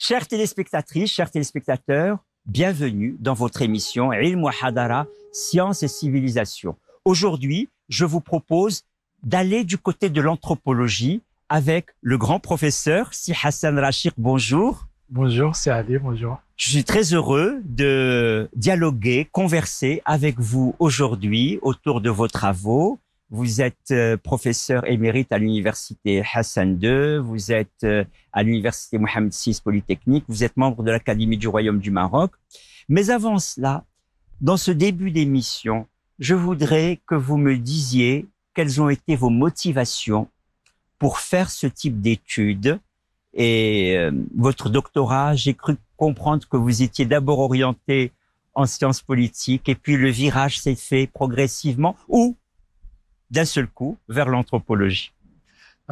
Chères téléspectatrices, chers téléspectateurs, bienvenue dans votre émission Ilm wa Hadara, Science et Civilisation. Aujourd'hui, je vous propose d'aller du côté de l'anthropologie avec le grand professeur Si Hassan Rachid. Bonjour. Bonjour, c'est Ali, bonjour. Je suis très heureux de dialoguer, converser avec vous aujourd'hui autour de vos travaux. Vous êtes professeur émérite à l'université Hassan II, vous êtes à l'université Mohamed VI Polytechnique, vous êtes membre de l'Académie du Royaume du Maroc. Mais avant cela, dans ce début d'émission, je voudrais que vous me disiez quelles ont été vos motivations pour faire ce type d'études. Et votre doctorat, j'ai cru comprendre que vous étiez d'abord orienté en sciences politiques et puis le virage s'est fait progressivement ou d'un seul coup vers l'anthropologie.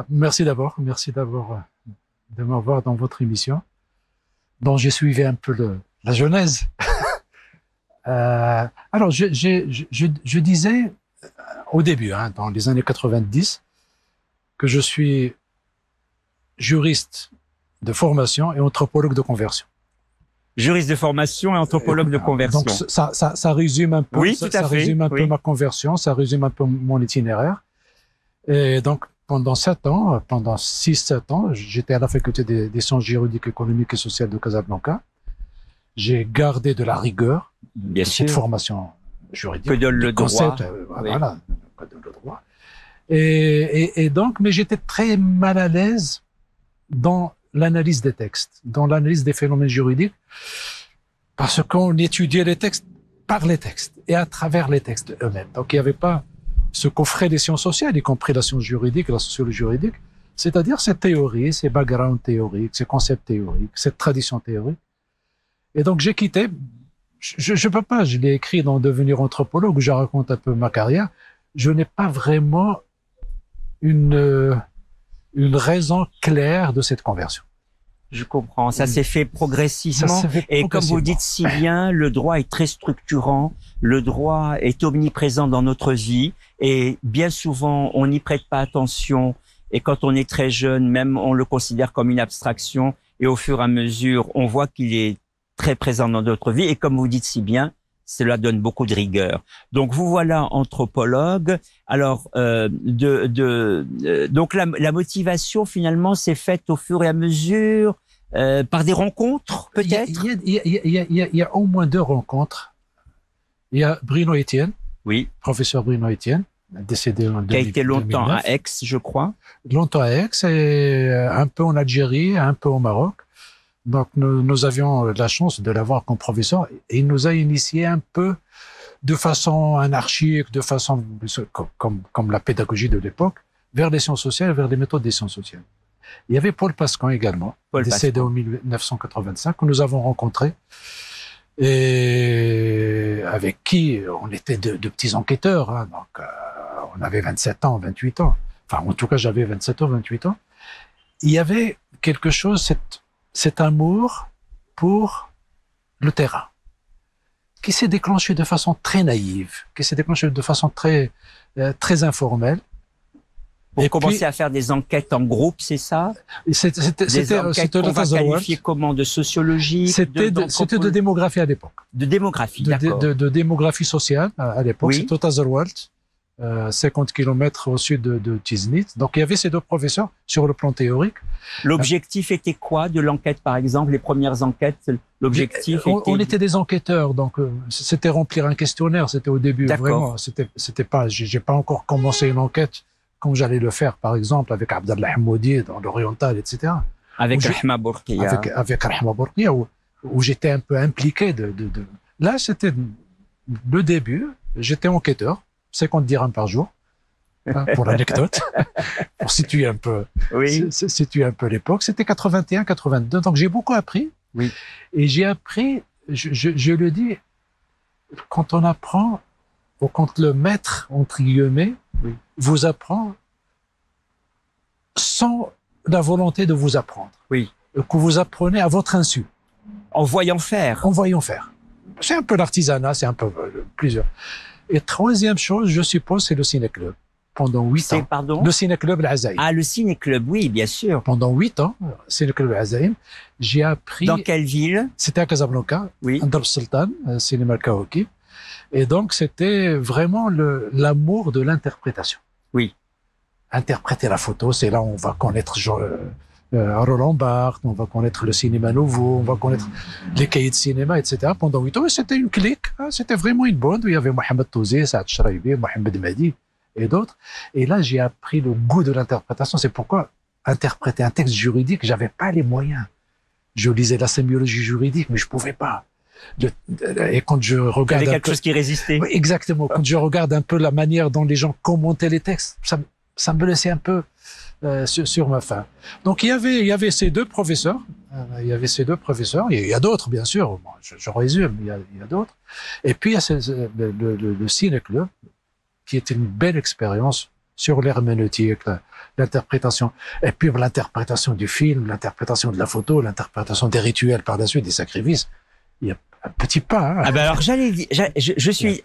Merci d'abord de m'avoir dans votre émission, dont j'ai suivi un peu la genèse. Alors, je disais au début, dans les années 90, que je suis juriste de formation et anthropologue de conversion. Juriste de formation et anthropologue de conversion. Donc ça résume un peu, oui, ça résume un peu ma conversion, ça résume un peu mon itinéraire. Et donc pendant 6-7 ans, j'étais à la faculté des sciences juridiques, économiques et sociales de Casablanca. J'ai gardé de la rigueur, bien sûr, cette formation juridique, que donne le droit, voilà, que donne le droit. Et donc, mais j'étais très mal à l'aise dans l'analyse des textes, dans l'analyse des phénomènes juridiques, parce qu'on étudiait les textes par les textes et à travers les textes eux-mêmes. Donc, il n'y avait pas ce qu'offraient les sciences sociales, y compris la science juridique, la sociologie juridique, c'est-à-dire ces théories, ces backgrounds théoriques, ces concepts théoriques, cette tradition théorique. Et donc, j'ai quitté. Je peux pas, je l'ai écrit dans Devenir anthropologue, où je raconte un peu ma carrière. Je n'ai pas vraiment une raison claire de cette conversion. Je comprends. Ça s'est fait progressivement. Et comme vous dites si bien, le droit est très structurant. Le droit est omniprésent dans notre vie. Et bien souvent, on n'y prête pas attention. Et quand on est très jeune, même on le considère comme une abstraction. Et au fur et à mesure, on voit qu'il est très présent dans notre vie. Et comme vous dites si bien, cela donne beaucoup de rigueur. Donc vous voilà anthropologue. Alors donc la motivation finalement s'est faite au fur et à mesure par des rencontres peut-être. Il y a au moins 2 rencontres. Il y a Bruno Etienne, oui, professeur Bruno Etienne, décédé en 2009. Qui a été longtemps à Aix, je crois. Longtemps à Aix et un peu en Algérie, un peu au Maroc. Donc, nous avions la chance de l'avoir comme professeur et il nous a initiés un peu de façon anarchique, de façon comme la pédagogie de l'époque, vers les sciences sociales, vers les méthodes des sciences sociales. Il y avait Paul Pascan également, décédé en 1985, que nous avons rencontré et avec qui on était de petits enquêteurs. Donc, on avait 27 ans, 28 ans. Enfin, en tout cas, j'avais 27 ans, 28 ans. Il y avait quelque chose, cet amour pour le terrain, qui s'est déclenché de façon très naïve, qui s'est déclenché de façon très informelle. Pour commencer à faire des enquêtes en groupe, c'est ça? C'était qu'on va qualifier comment? De sociologie? C'était de démographie à l'époque. De démographie, d'accord. De démographie sociale à l'époque. Oui. C'était au Tazerwalt, 50 km au sud de Tiznit. Donc, il y avait ces 2 professeurs sur le plan théorique. L'objectif était quoi de l'enquête, par exemple? Les premières enquêtes, l'objectif était... On était des enquêteurs, donc c'était remplir un questionnaire. C'était au début, vraiment. C'était pas... J'ai pas encore commencé une enquête comme j'allais le faire, par exemple, avec Abdallah Hamoudi dans l'Oriental, etc. Avec Rahma Bourkia. Avec Rahma Bourkia, où j'étais un peu impliqué Là, c'était le début. J'étais enquêteur. 50 dirhams par jour, pour l'anecdote, pour situer un peu, situer un peu l'époque. C'était 81, 82, donc j'ai beaucoup appris. Oui. Et j'ai appris, je le dis, quand on apprend, ou quand le maître, entre guillemets, vous apprend sans la volonté de vous apprendre. Oui. Que vous apprenez à votre insu. En voyant faire. En voyant faire. C'est un peu l'artisanat, c'est un peu plusieurs. Et troisième chose, je suppose, c'est le ciné-club. pendant 8 C'est, ans. pardon? Le Ciné-Club Al-Azaïm. Ah, le Ciné-Club, oui, bien sûr. Pendant 8 ans, Ciné-Club Al-Azaïm, j'ai appris... Dans quelle ville? C'était à Casablanca, Oui. Andal Sultan, cinéma Kawakib. Et donc, c'était vraiment l'amour de l'interprétation. Oui. Interpréter la photo, c'est là où on va connaître Roland Barthes, on va connaître le cinéma nouveau, on va connaître les cahiers de cinéma, etc. Pendant 8 ans, c'était une clique, hein, c'était vraiment une bande où il y avait Mohamed Touzi, Saad Shraibi, Mohamed Madi et d'autres. Et là, j'ai appris le goût de l'interprétation. C'est pourquoi interpréter un texte juridique, j'avais pas les moyens. Je lisais la sémiologie juridique, mais je pouvais pas. Et quand je regarde... Il y avait quelque chose qui résistait. Oui, exactement. Quand je regarde un peu la manière dont les gens commentaient les textes, ça me laissait un peu sur ma faim. Donc il y avait ces deux professeurs. Il y a d'autres, bien sûr. Bon, je résume, il y a d'autres. Et puis il y a le Ciné-Club, qui est une belle expérience sur l'herméneutique, l'interprétation. Et puis l'interprétation du film, l'interprétation de la photo, l'interprétation des rituels par la suite, des sacrifices. Il y a un petit pas. Hein. Ah ben alors je suis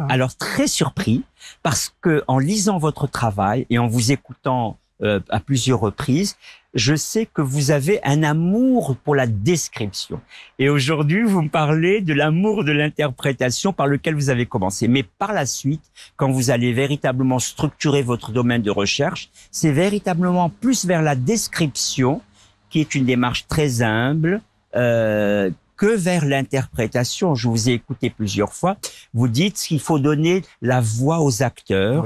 alors très surpris parce que en lisant votre travail et en vous écoutant à plusieurs reprises, je sais que vous avez un amour pour la description. Et aujourd'hui, vous me parlez de l'amour de l'interprétation par lequel vous avez commencé. Mais par la suite, quand vous allez véritablement structurer votre domaine de recherche, c'est véritablement plus vers la description, qui est une démarche très humble, que vers l'interprétation. Je vous ai écouté plusieurs fois. Vous dites qu'il faut donner la voix aux acteurs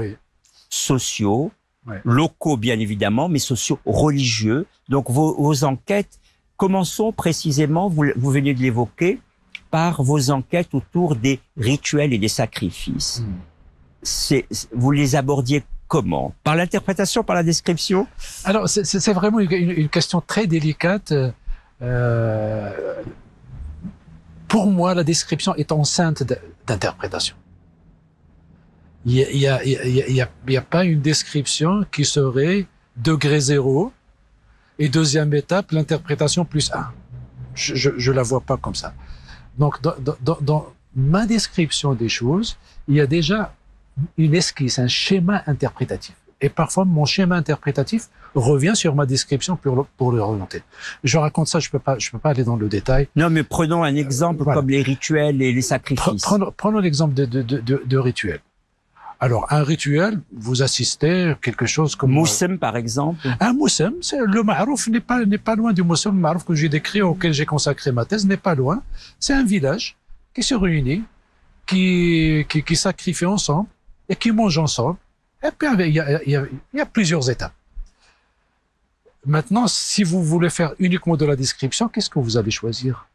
sociaux, locaux bien évidemment, mais sociaux religieux. Donc vos enquêtes, commençons précisément, vous venez de l'évoquer, par vos enquêtes autour des rituels et des sacrifices. Vous les abordiez comment? Par l'interprétation, par la description? Alors c'est vraiment une question très délicate. Pour moi, la description est enceinte d'interprétation. Il y a pas une description qui serait degré 0 et deuxième étape, l'interprétation plus 1. Je la vois pas comme ça. Donc, dans ma description des choses, il y a déjà une esquisse, un schéma interprétatif. Et parfois, mon schéma interprétatif revient sur ma description pour le remonter. Je raconte ça, je peux pas aller dans le détail. Non, mais prenons un exemple comme les rituels et les sacrifices. Prenons l'exemple de rituels. Alors, un rituel, vous assistez quelque chose comme... Moussem, par exemple. Un moussem, le ma'rouf n'est pas loin du moussem. Le ma'rouf que j'ai décrit, auquel j'ai consacré ma thèse, n'est pas loin. C'est un village qui se réunit, qui sacrifie ensemble et qui mange ensemble. Et puis, il y a plusieurs étapes. Maintenant, si vous voulez faire uniquement de la description, qu'est-ce que vous allez choisir?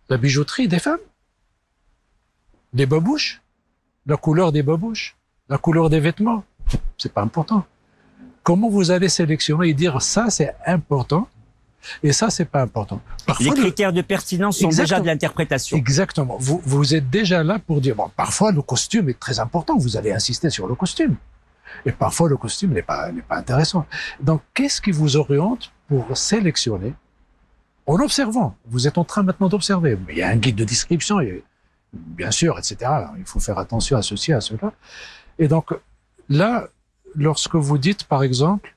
La bijouterie des femmes? Les babouches? La couleur des babouches? La couleur des vêtements? C'est pas important. Comment vous allez sélectionner et dire ça c'est important et ça c'est pas important? Parfois, les critères de pertinence sont déjà de l'interprétation. Exactement. Vous êtes déjà là pour dire, bon, parfois le costume est très important, vous allez insister sur le costume. Et parfois le costume n'est pas intéressant. Donc qu'est-ce qui vous oriente pour sélectionner en observant? Vous êtes en train maintenant d'observer. Il y a un guide de description, bien sûr, etc. Alors, il faut faire attention à ceci, à cela. Et donc là, lorsque vous dites, par exemple,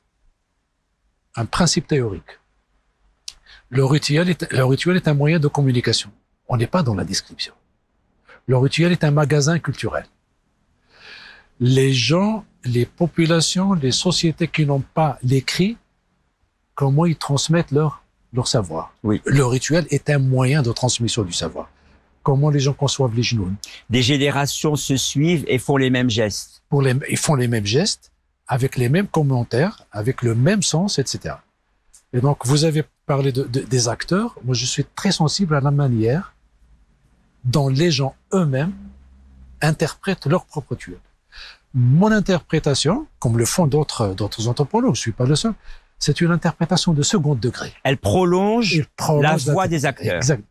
un principe théorique, le rituel est un moyen de communication. On n'est pas dans la description. Le rituel est un magasin culturel. Les gens, les populations, les sociétés qui n'ont pas l'écrit, comment ils transmettent leur savoir? Oui. Le rituel est un moyen de transmission du savoir. Comment les gens conçoivent les genoux? Des générations se suivent et font les mêmes gestes. Ils font les mêmes gestes, avec les mêmes commentaires, avec le même sens, etc. Et donc, vous avez parlé des acteurs. Moi, je suis très sensible à la manière dont les gens eux-mêmes interprètent leur propre rituel. Mon interprétation, comme le font d'autres anthropologues, je suis pas le seul, c'est une interprétation de second degré. Elle prolonge la voix des acteurs. Exact.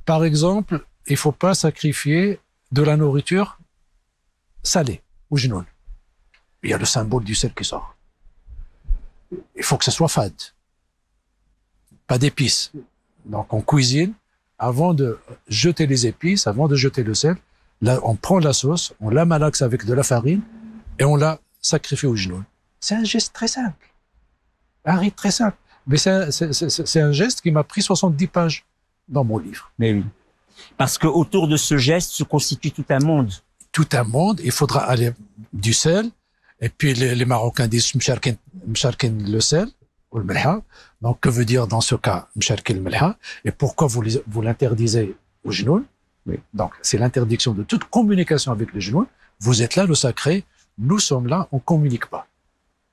Par exemple, il faut pas sacrifier de la nourriture salée ou genoune. Il y a le symbole du sel qui sort. Il faut que ce soit fade. Pas d'épices. Donc, on cuisine, avant de jeter les épices, avant de jeter le sel, Là, on prend la sauce, on la malaxe avec de la farine et on la sacrifie au genoux. C'est un geste très simple. Un rite très simple. Mais c'est un geste qui m'a pris 70 pages dans mon livre. Mais oui. Parce que autour de ce geste se constitue tout un monde. Tout un monde, il faudra aller du sel, et puis les Marocains disent msharkin le sel, ou le melha. Donc, que veut dire dans ce cas msharkin le melha? Et pourquoi vous l'interdisez au genoux? Oui. Donc, c'est l'interdiction de toute communication avec les genoux. Vous êtes là, le sacré, nous sommes là, on communique pas.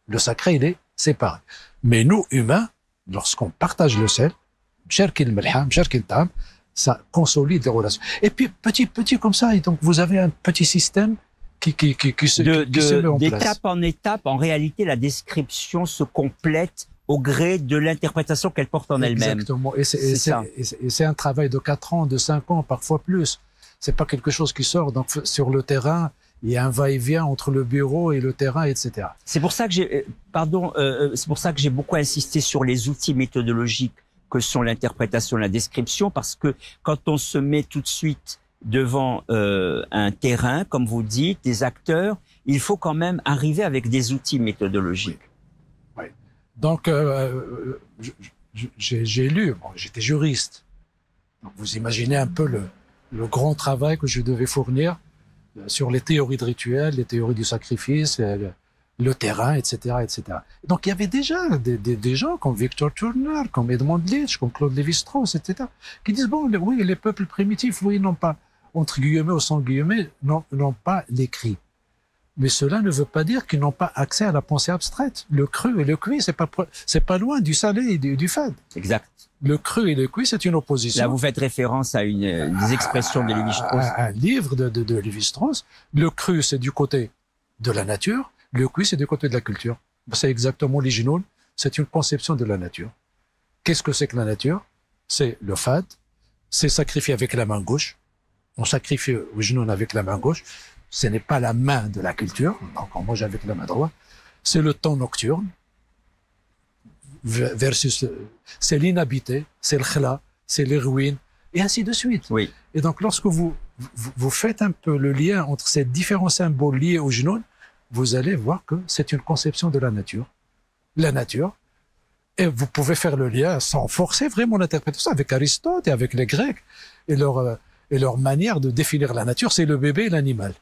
Le sacré, il est séparé. Mais nous, humains, lorsqu'on partage le sel, msharkin le melha, msharkin tam, ça consolide les relations. Et puis, petit comme ça, et donc vous avez un petit système qui se met en place. D'étape en étape, en réalité, la description se complète au gré de l'interprétation qu'elle porte en elle-même. Exactement. Et c'est un travail de 4 ans, de 5 ans, parfois plus. C'est pas quelque chose qui sort. Donc, sur le terrain, il y a un va-et-vient entre le bureau et le terrain, etc. C'est pour ça que c'est pour ça que j'ai beaucoup insisté sur les outils méthodologiques que sont l'interprétation et la description, parce que quand on se met tout de suite devant un terrain, comme vous dites, des acteurs, il faut quand même arriver avec des outils méthodologiques. Oui. Oui. Donc, j'ai lu, bon, j'étais juriste. Donc, vous imaginez un peu le grand travail que je devais fournir sur les théories de rituel, les théories du sacrifice, le terrain, etc., etc. Donc, il y avait déjà des gens comme Victor Turner, comme Edmond Leach, comme Claude Lévi-Strauss, etc., qui disent, bon, oui, les peuples primitifs, oui, n'ont pas, entre guillemets ou sans guillemets, n'ont pas l'écrit. Mais cela ne veut pas dire qu'ils n'ont pas accès à la pensée abstraite. Le cru et le cuit, c'est pas loin du salé et du fade. Exact. Le cru et le cuit, c'est une opposition. Là, vous faites référence à des expressions de Lévi-Strauss. Un livre de Lévi-Strauss. Le cru, c'est du côté de la nature. Le cuit, c'est du côté de la culture. C'est exactement l'original. C'est une conception de la nature. Qu'est-ce que c'est que la nature? C'est le fad. C'est sacrifier avec la main gauche. On sacrifie au genou avec la main gauche. Ce n'est pas la main de la culture. Donc, on mange avec la main droite. C'est le temps nocturne. Versus, c'est l'inhabité. C'est le khla. C'est les ruines. Et ainsi de suite. Oui. Et donc, lorsque vous faites un peu le lien entre ces différents symboles liés au genou, vous allez voir que c'est une conception de la nature. La nature. Et vous pouvez faire le lien sans forcer vraiment l'interprétation avec Aristote et avec les Grecs et leur manière de définir la nature, c'est le bébé et l'animal.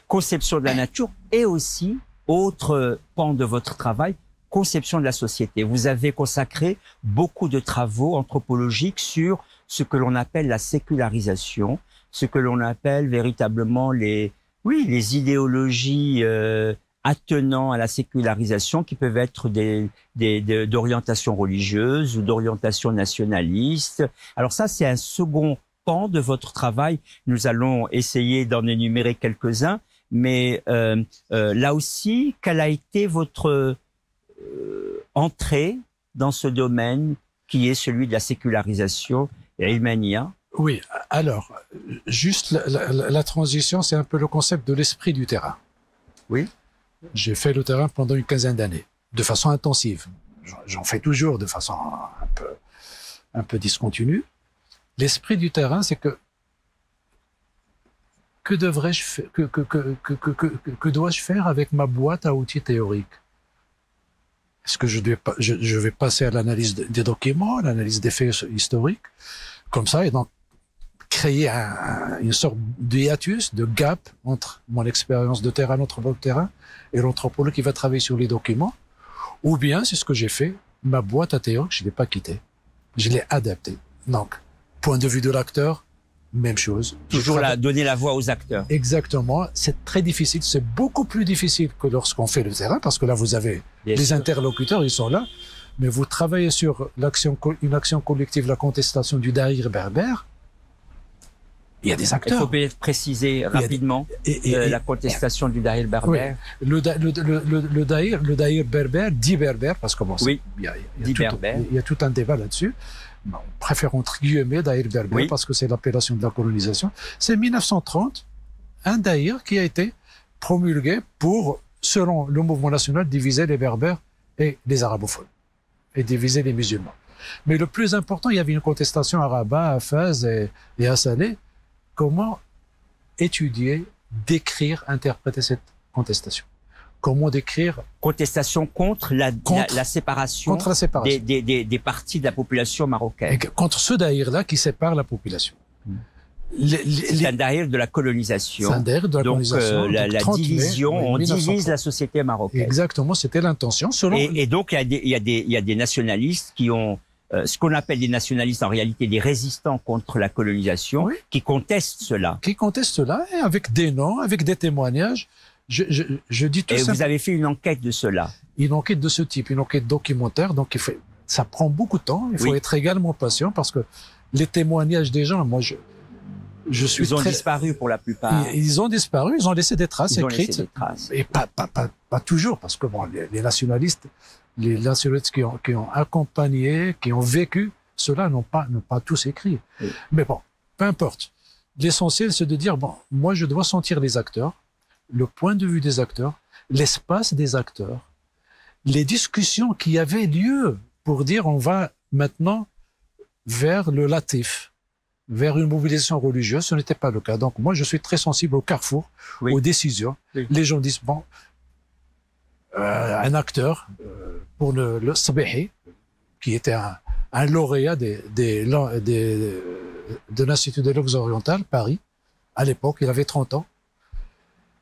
Conception de la nature et aussi, autre pan de votre travail, conception de la société. Vous avez consacré beaucoup de travaux anthropologiques sur ce que l'on appelle la sécularisation, ce que l'on appelle véritablement les idéologies attenant à la sécularisation qui peuvent être d'orientation religieuse ou d'orientation nationaliste. Alors ça, c'est un second pan de votre travail. Nous allons essayer d'en énumérer quelques-uns, mais là aussi, quelle a été votre entrée dans ce domaine qui est celui de la sécularisation ilmania? Oui, alors, juste la transition, c'est un peu le concept de l'esprit du terrain. Oui. J'ai fait le terrain pendant une quinzaine d'années, de façon intensive. J'en fais toujours de façon un peu discontinue. L'esprit du terrain, c'est que devrais-je faire, que dois-je faire avec ma boîte à outils théoriques? Est-ce que je vais passer à l'analyse des documents, l'analyse des faits historiques, comme ça, et donc créer une sorte de hiatus, de gap entre mon expérience de terrain, l'anthropologue de terrain, et l'anthropologue qui va travailler sur les documents, ou bien c'est ce que j'ai fait, ma boîte à théorie, je ne l'ai pas quittée, je l'ai adaptée. Donc, point de vue de l'acteur, même chose. Toujours donner la voix aux acteurs. Exactement. C'est très difficile. C'est beaucoup plus difficile que lorsqu'on fait le terrain, parce que là, vous avez les interlocuteurs, ils sont là. Mais vous travaillez sur une action collective, la contestation du daïr berbère. Il y a des acteurs. Il faut peut-être préciser rapidement la contestation du daïr berbère. Oui. Le daïr berbère, dit berbère, parce que bon, oui. Il y a tout un débat là-dessus. On préfère entre guillemets daïr berbère parce que c'est l'appellation de la colonisation. C'est 1930, un daïr qui a été promulgué pour, selon le mouvement national, diviser les berbères et les arabophones et diviser les musulmans. Mais le plus important, il y avait une contestation à Rabat, à Fès et à Salé. Comment étudier, décrire, interpréter cette contestation. Comment décrire? Contestation contre la séparation, contre la séparation. Des parties de la population marocaine. Et contre ce daïr-là qui sépare la population. C'est un daïr de la colonisation. C'est un daïr de la colonisation. Donc, la division, on divise la société marocaine. Exactement, c'était l'intention. Et donc, il y a des nationalistes qui ont ce qu'on appelle des nationalistes, en réalité des résistants contre la colonisation, oui, qui contestent cela. Qui contestent cela, et avec des noms, avec des témoignages. Je dis tout ça. Et vous avez fait une enquête de cela? Une enquête de ce type, une enquête documentaire. Donc, ça prend beaucoup de temps. Il faut être également patient parce que les témoignages des gens, moi, ils ont disparu pour la plupart. Ils ont disparu, ils ont laissé des traces écrites. Laissé des traces. Et pas toujours, parce que bon, les nationalistes qui ont accompagné, qui ont vécu, ceux-là n'ont pas tous écrit. Oui. Mais bon, peu importe. L'essentiel, c'est de dire, bon, moi, je dois sentir les acteurs, le point de vue des acteurs, l'espace des acteurs, les discussions qui avaient lieu pour dire, on va maintenant vers le latif, vers une mobilisation religieuse. Ce n'était pas le cas. Donc, moi, je suis très sensible au carrefour, oui, aux décisions. Oui. Les gens disent, bon, un acteur pour le Sabihi, qui était un lauréat de l'Institut des langues orientales, Paris, à l'époque, il avait 30 ans.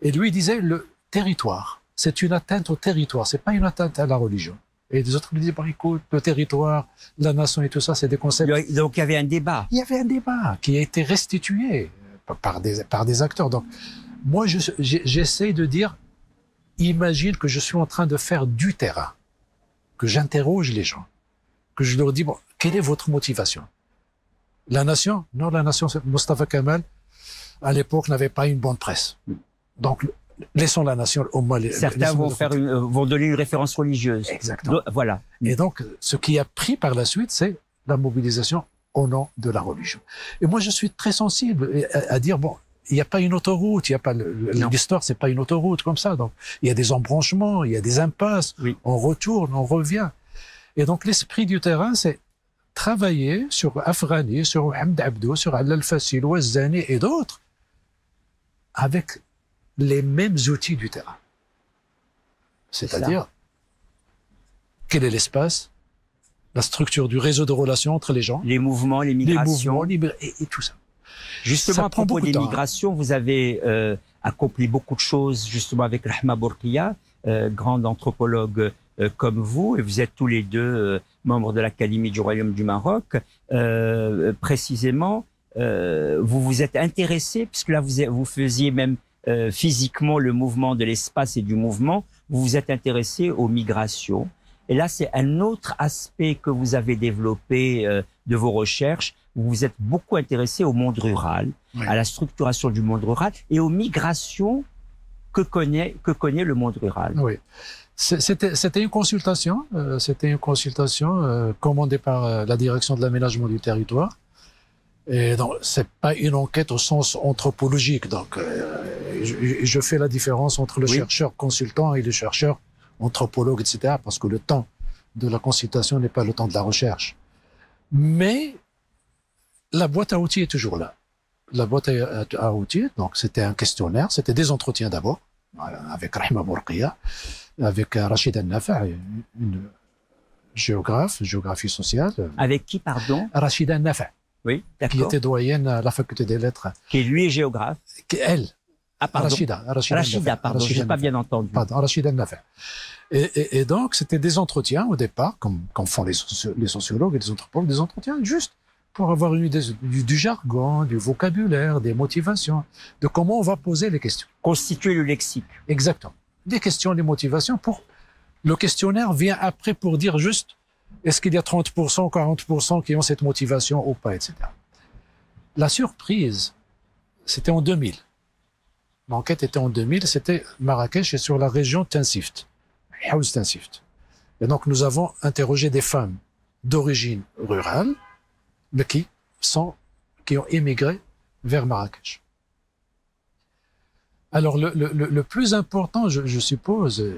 Et lui, il disait, le territoire, c'est une atteinte au territoire, c'est pas une atteinte à la religion. Et les autres lui disaient, bon, écoute, le territoire, la nation et tout ça, c'est des concepts. Donc, il y avait un débat. Il y avait un débat qui a été restitué par des acteurs. Donc, moi, j'essaie de dire, imagine que je suis en train de faire du terrain, que j'interroge les gens, que je leur dis, bon, quelle est votre motivation? La nation? Non, la nation, Mustafa Kemal, à l'époque, n'avait pas une bonne presse. Donc, laissons la nation au moins. Certains vont donner une référence religieuse. Exactement. Voilà. Et donc, ce qui a pris par la suite, c'est la mobilisation au nom de la religion. Et moi, je suis très sensible à dire, bon, il n'y a pas une autoroute, il n'y a pas l'histoire, c'est pas une autoroute comme ça. Donc, il y a des embranchements, il y a des impasses. Oui. On retourne, on revient. Et donc, l'esprit du terrain, c'est travailler sur Afghani, sur Hamd Abdou, sur Al-Fassil, Ouazzani et d'autres, avec les mêmes outils du terrain. C'est-à-dire, quel est l'espace, la structure du réseau de relations entre les gens, les mouvements, les migrations, et tout ça. Justement, à propos des migrations, vous avez accompli beaucoup de choses, justement, avec Rahma Bourkia, grande anthropologue comme vous, et vous êtes tous les deux membres de l'Académie du Royaume du Maroc. Précisément, vous vous êtes intéressé, puisque là, vous faisiez même physiquement le mouvement de l'espace et du mouvement, vous vous êtes intéressé aux migrations. Et là, c'est un autre aspect que vous avez développé de vos recherches. Vous vous êtes beaucoup intéressé au monde rural, oui, à la structuration du monde rural et aux migrations que connaît le monde rural. Oui, c'était une consultation. Commandée par la direction de l'aménagement du territoire. Et donc, c'est pas une enquête au sens anthropologique. Donc, je fais la différence entre le chercheur consultant et le chercheur anthropologue, etc. Parce que le temps de la consultation n'est pas le temps de la recherche. Mais la boîte à outils est toujours là. La boîte à outils, donc c'était un questionnaire, c'était des entretiens d'abord, avec Rahma Bourkia, avec Rachida Nafa, une géographie sociale. Avec qui, pardon? Rachida Nafa. Oui, qui était doyenne à la faculté des lettres. Qui lui est géographe. Elle. Ah, pardon. Rachida, pardon, je n'ai pas bien entendu. Pardon, Rachida Nafa. Et donc, c'était des entretiens au départ, comme font les sociologues et les anthropologues, des entretiens juste pour avoir une idée du jargon, du vocabulaire, des motivations, de comment on va poser les questions. Constituer le lexique. Exactement. Des questions, des motivations. Le questionnaire vient après pour dire juste est-ce qu'il y a 30% ou 40% qui ont cette motivation ou pas, etc. La surprise, c'était en 2000. L'enquête était en 2000, c'était Marrakech et sur la région Tinsift, Haouz Tinsift. Et donc, nous avons interrogé des femmes d'origine rurale, mais qui ont émigré vers Marrakech. Alors, le plus important, je suppose,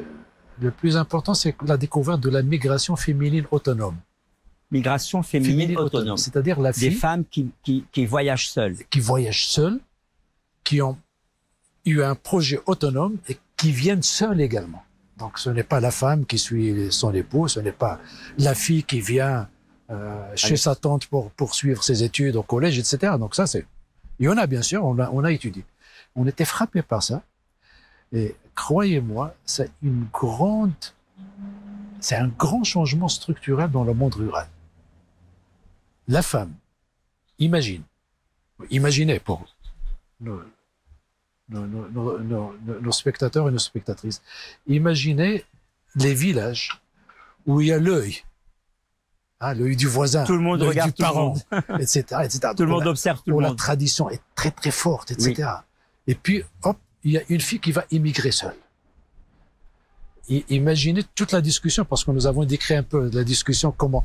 le plus important, c'est la découverte de la migration féminine autonome. Migration féminine autonome. C'est-à-dire la fille. Des femmes qui voyagent seules. Qui voyagent seules, qui ont eu un projet autonome et qui viennent seuls également. Donc ce n'est pas la femme qui suit son époux, ce n'est pas la fille qui vient chez sa tante pour poursuivre ses études au collège, etc. Donc ça, c'est... Il y en a, bien sûr, on a étudié. On était frappés par ça. Et croyez-moi, c'est un grand changement structurel dans le monde rural. La femme, imaginez pour nos spectateurs et nos spectatrices, imaginez les villages où il y a l'œil, l'œil du voisin, tout le monde regarde du parent, etc., etc. Tout le monde observe tout le monde. La tradition est très très forte, etc. Oui. Et puis, hop, il y a une fille qui va immigrer seule. Imaginez toute la discussion, parce que nous avons décrit un peu la discussion, comment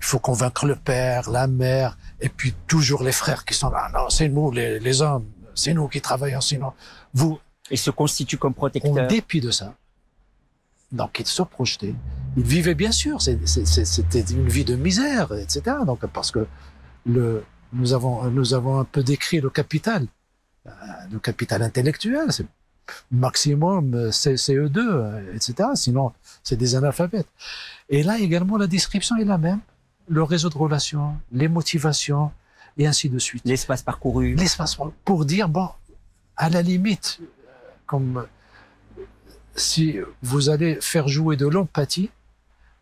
il faut convaincre le père, la mère, et puis toujours les frères qui sont là. Non, c'est nous, les hommes, c'est nous qui travaillons, sinon vous. Ils se constituent comme protecteurs. En dépit de ça, donc ils se projetaient. Ils vivaient bien sûr, c'était une vie de misère, etc. Donc parce que nous avons un peu décrit le capital intellectuel, c'est maximum CE2, etc. Sinon, c'est des analphabètes. Et là également, la description est la même. Le réseau de relations, les motivations, et ainsi de suite. L'espace parcouru. L'espace pour dire, bon, à la limite, comme si vous allez faire jouer de l'empathie,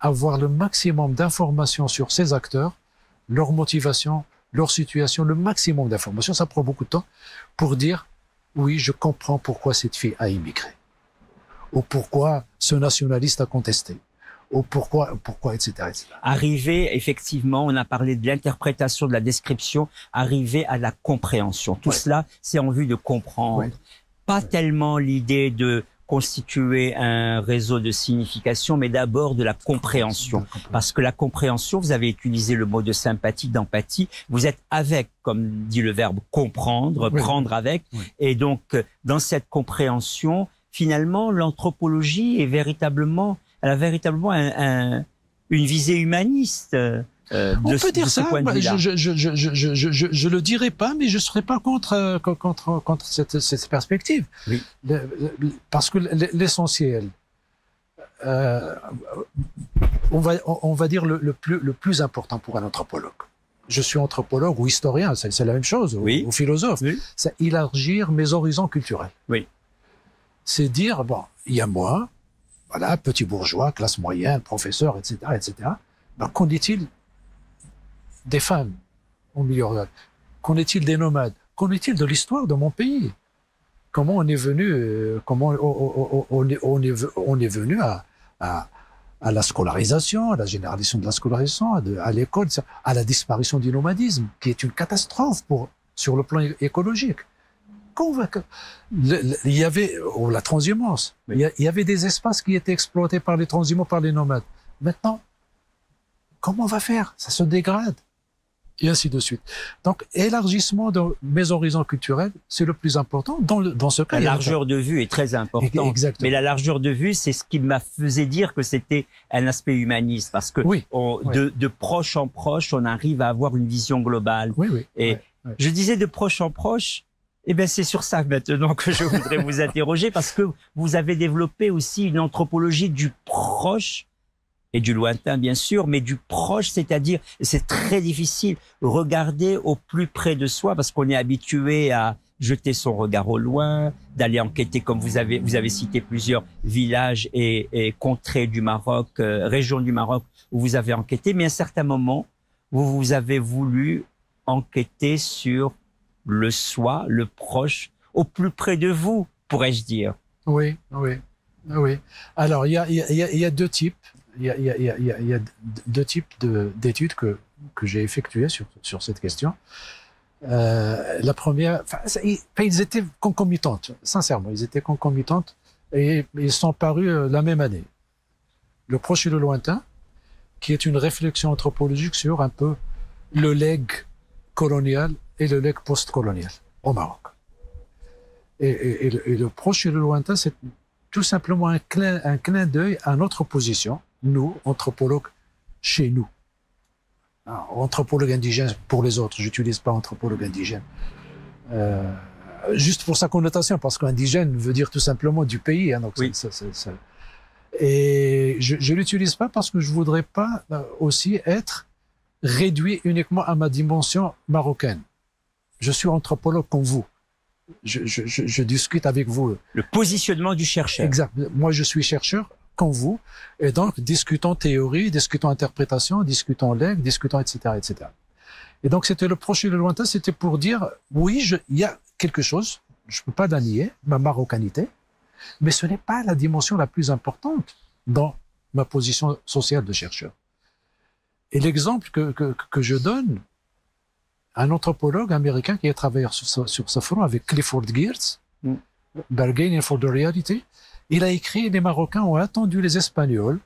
avoir le maximum d'informations sur ces acteurs, leur motivation, leur situation, le maximum d'informations, ça prend beaucoup de temps, pour dire, oui, je comprends pourquoi cette fille a immigré, ou pourquoi ce nationaliste a contesté, ou pourquoi, etc., etc. Arriver, effectivement, on a parlé de l'interprétation, de la description, arriver à la compréhension. Tout cela, c'est en vue de comprendre. Pas tellement l'idée de constituer un réseau de signification, mais d'abord de la compréhension. Parce que la compréhension, vous avez utilisé le mot de sympathie, d'empathie, vous êtes avec, comme dit le verbe comprendre, prendre avec. Et donc, dans cette compréhension, finalement, l'anthropologie est véritablement, elle a véritablement une visée humaniste. On peut dire ça. Je le dirais pas, mais je serais pas contre cette perspective. Oui. Parce que l'essentiel, on va dire le plus important pour un anthropologue. Je suis anthropologue ou historien, c'est la même chose, ou philosophe. Oui. C'est élargir mes horizons culturels. Oui. C'est dire, bon, il y a moi, voilà, petit bourgeois, classe moyenne, professeur, etc., etc. Ben, qu'en est-il des femmes au milieu rural? Qu'en est-il des nomades? Qu'en est-il de l'histoire de mon pays? Comment on est venu, on est venu à la scolarisation, à la généralisation de la scolarisation, à l'école, à la disparition du nomadisme, qui est une catastrophe sur le plan écologique. Il y avait la transhumance. Il y avait des espaces qui étaient exploités par les transhumants, par les nomades. Maintenant, comment on va faire? Ça se dégrade. Et ainsi de suite. Donc, élargissement de mes horizons culturels, c'est le plus important. Dans ce cas, la largeur de vue est très importante. Exactement. Mais la largeur de vue, c'est ce qui m'a faisait dire que c'était un aspect humaniste. Parce que de proche en proche, on arrive à avoir une vision globale. Je disais de proche en proche, eh bien, c'est sur ça maintenant que je voudrais vous interroger, parce que vous avez développé aussi une anthropologie du proche et du lointain, bien sûr, mais du proche, c'est-à-dire, c'est très difficile, regarder au plus près de soi, parce qu'on est habitué à jeter son regard au loin, d'aller enquêter, comme vous avez cité plusieurs villages et contrées du Maroc, régions du Maroc où vous avez enquêté, mais à un certain moment, vous avez voulu enquêter sur le soi, le proche, au plus près de vous, pourrais-je dire. Oui. Alors, il y a deux types. Il y a deux types d'études que j'ai effectuées sur cette question. La première, ils étaient concomitantes, sincèrement, ils étaient concomitantes et ils sont parus la même année. Le proche et le lointain, qui est une réflexion anthropologique sur un peu le legs colonial et le legs post-colonial au Maroc. Et le proche et le lointain, c'est tout simplement un clin d'œil à notre position, nous, anthropologues, chez nous. Anthropologue indigène pour les autres, j'utilise pas anthropologue indigène. Juste pour sa connotation, parce qu'indigène veut dire tout simplement du pays. Hein, donc Oui. Et je l'utilise pas parce que je voudrais pas aussi être réduit uniquement à ma dimension marocaine. Je suis anthropologue comme vous. Je discute avec vous. Le positionnement du chercheur. Exact. Moi, je suis chercheur comme vous. Et donc, discutons théorie, discutons interprétation, discutons legs, discutons etc., etc. Et donc, c'était le proche et le lointain, c'était pour dire, oui, il y a quelque chose, je peux pas la nier, ma marocanité, mais ce n'est pas la dimension la plus importante dans ma position sociale de chercheur. Et l'exemple que je donne, un anthropologue américain qui a travaillé sur ce front avec Clifford Geertz, Bargaining for the Reality, il a écrit « Les Marocains ont attendu les Espagnols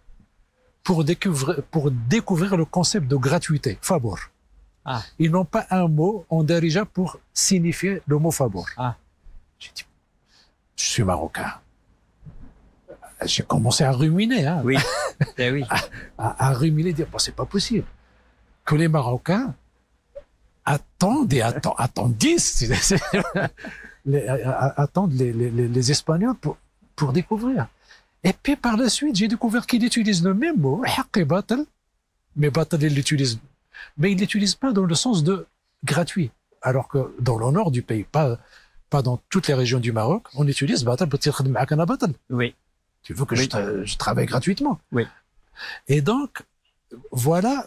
pour découvrir le concept de gratuité, favor ». Ah. Ils n'ont pas un mot en darija pour signifier le mot favor. Ah. J'ai dit, je suis marocain. J'ai commencé à ruminer, hein. Oui. Oui. à ruminer, dire, bon, c'est pas possible que les Marocains attendent et attendissent les Espagnols pour découvrir. Et puis par la suite, j'ai découvert qu'ils utilisent le même mot, mais batal, ils l'utilisent. Mais ils l'utilisent pas dans le sens de gratuit. Alors que dans le nord du pays, pas dans toutes les régions du Maroc, on utilise batal pour dire batal. Oui. Tu veux que je travaille gratuitement. Oui. Et donc, voilà,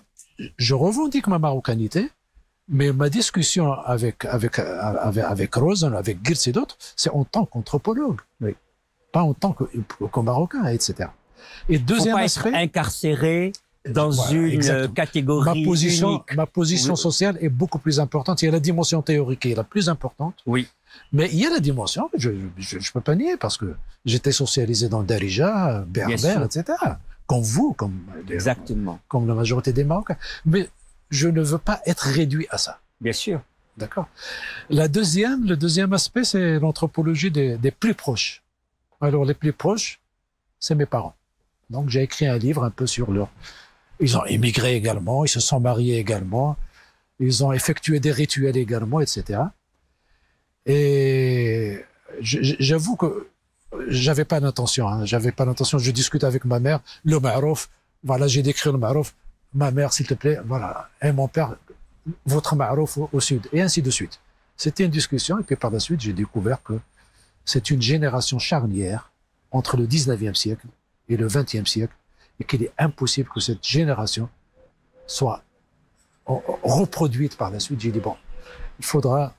je revendique ma marocanité, mais ma discussion avec Rosen, avec Geertz et d'autres, c'est en tant qu'anthropologue. Oui. Pas en tant que Marocain, etc. Et deuxième aspect. Être incarcéré dans une catégorie unique. Ma position sociale est beaucoup plus importante. Il y a la dimension théorique qui est la plus importante. Oui. Mais il y a la dimension que je peux pas nier parce que j'étais socialisé dans le Darija, berbère, etc. Comme vous, comme la majorité des Marocains. Mais je ne veux pas être réduit à ça. Bien sûr. D'accord. Le deuxième aspect, c'est l'anthropologie des plus proches. Alors, les plus proches, c'est mes parents. Donc, j'ai écrit un livre un peu sur leur... Ils ont émigré également, ils se sont mariés également, ils ont effectué des rituels également, etc. Et j'avoue que j'avais pas d'intention, hein, je discute avec ma mère, le ma'rouf, voilà, j'ai décrit le ma'rouf, ma mère, s'il te plaît, voilà, et mon père, votre ma'rouf au sud, et ainsi de suite. C'était une discussion, et puis par la suite, j'ai découvert que c'est une génération charnière entre le 19e siècle et le 20e siècle, et qu'il est impossible que cette génération soit reproduite par la suite. J'ai dit, bon, il faudra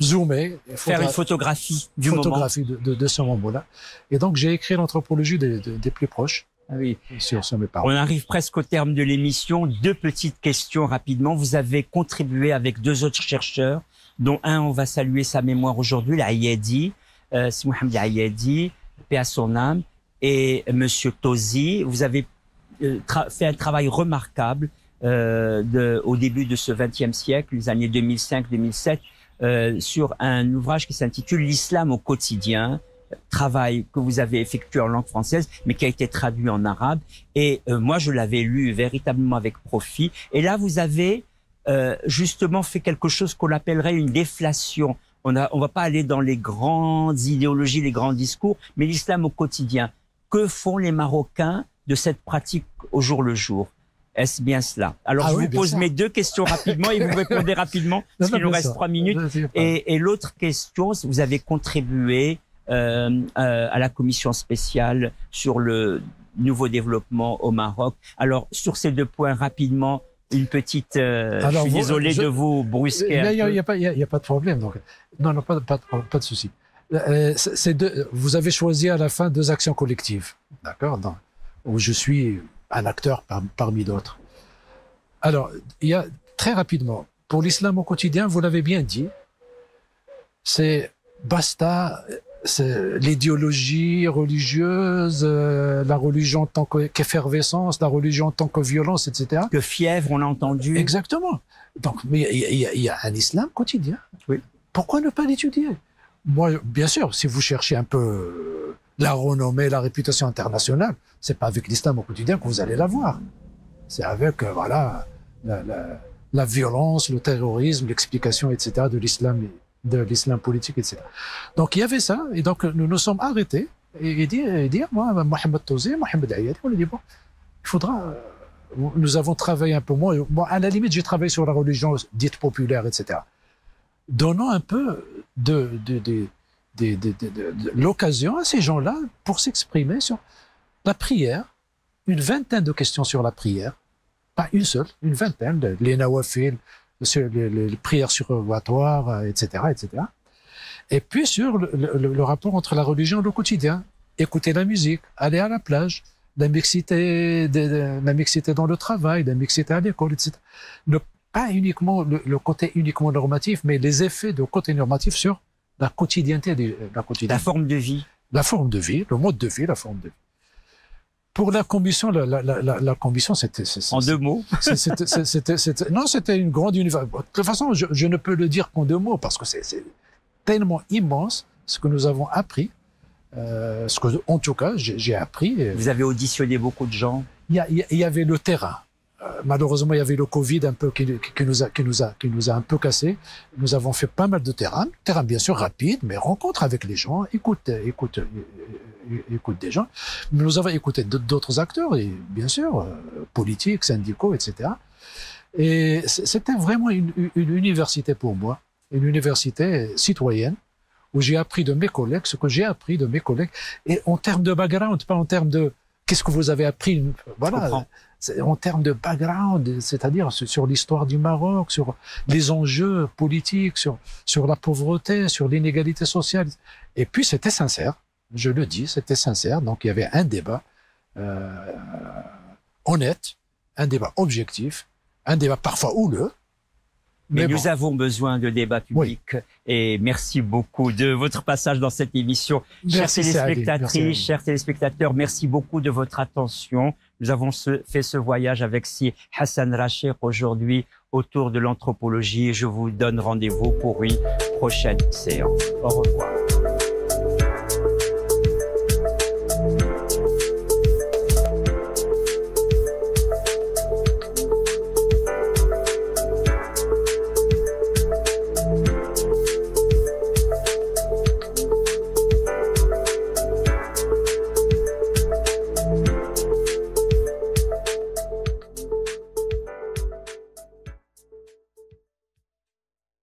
zoomer, faire une photographie du moment. De ce moment-là. Et donc, j'ai écrit l'anthropologie des plus proches. Ah oui. Sur mes parents. On arrive presque au terme de l'émission. Deux petites questions rapidement. Vous avez contribué avec deux autres chercheurs, dont un, on va saluer sa mémoire aujourd'hui, l'Ayadi, c'est Mohamed Ayadi, paix à son âme, et Monsieur Tosi. Vous avez fait un travail remarquable au début de ce XXe siècle, les années 2005-2007, sur un ouvrage qui s'intitule L'islam au quotidien, travail que vous avez effectué en langue française, mais qui a été traduit en arabe. Et moi, je l'avais lu véritablement avec profit. Et là, vous avez justement fait quelque chose qu'on appellerait une déflation. On va pas aller dans les grandes idéologies, les grands discours, mais l'islam au quotidien. Que font les Marocains de cette pratique au jour le jour? Est-ce bien cela? Alors, je vous pose mes deux questions rapidement et vous répondez rapidement, parce qu'il nous reste 3 minutes. Et l'autre question, vous avez contribué à la commission spéciale sur le nouveau développement au Maroc. Alors, sur ces deux points, rapidement, une petite... je suis désolé de vous brusquer. Il n'y a pas de problème. Donc. Non, pas de souci. Vous avez choisi à la fin 2 actions collectives, d'accord, où je suis un acteur parmi d'autres. Alors, il y a très rapidement, pour l'islam au quotidien, vous l'avez bien dit, c'est basta, c'est l'idéologie religieuse, la religion en tant qu'effervescence, la religion en tant que violence, etc. Que fièvre, on a entendu. Exactement. Donc, mais il y a un islam quotidien. Oui. Pourquoi ne pas l'étudier? Moi, bien sûr, si vous cherchez un peu la renommée, la réputation internationale, c'est pas avec l'islam au quotidien que vous allez la voir. C'est avec, voilà, la violence, le terrorisme, l'explication, etc. de l'islam de l'islam politique, etc. Donc il y avait ça, et donc nous nous sommes arrêtés, et dire moi, Mohamed Touzi, Mohamed Ayadi, on a dit, bon, il faudra... Nous avons travaillé un peu moins. Bon, à la limite, j'ai travaillé sur la religion dite populaire, etc. Donnons un peu de l'occasion à ces gens-là pour s'exprimer sur la prière, une vingtaine de questions sur la prière, pas une seule, une vingtaine, les nawafil, les prières surrogatoires, etc., etc. Et puis sur le rapport entre la religion et le quotidien, écouter la musique, aller à la plage, la mixité dans le travail, la mixité à l'école, etc. Pas uniquement le côté uniquement normatif, mais les effets de côté normatif sur la quotidienneté, la forme de vie. La forme de vie, le mode de vie, la forme de vie. Pour la commission, la commission, c'était... En deux mots. Non, c'était une grande université. De toute façon, je ne peux le dire qu'en deux mots, parce que c'est tellement immense ce que nous avons appris. Ce que, en tout cas, j'ai appris. Vous avez auditionné beaucoup de gens. Il y avait le terrain. Malheureusement, il y avait le Covid un peu qui nous a un peu cassé. Nous avons fait pas mal de terrain bien sûr rapide, mais rencontre avec les gens, écoute des gens. Mais nous avons écouté d'autres acteurs, et bien sûr politiques, syndicaux, etc. Et c'était vraiment une université pour moi, une université citoyenne, où j'ai appris de mes collègues ce que j'ai appris de mes collègues, et en termes de background, pas en termes de qu'est-ce que vous avez appris, voilà, en termes de background, c'est-à-dire sur l'histoire du Maroc, sur les enjeux politiques, sur la pauvreté, sur l'inégalité sociale. Et puis c'était sincère, je le dis, c'était sincère. Donc il y avait un débat honnête, un débat objectif, un débat parfois houleux. Mais nous avons besoin de débats publics. Oui. Et merci beaucoup de votre passage dans cette émission. Merci, chères téléspectatrices, chers téléspectateurs, merci beaucoup de votre attention. Nous avons fait ce voyage avec Si Hassan Rachir aujourd'hui autour de l'anthropologie. Je vous donne rendez-vous pour une prochaine séance. Au revoir.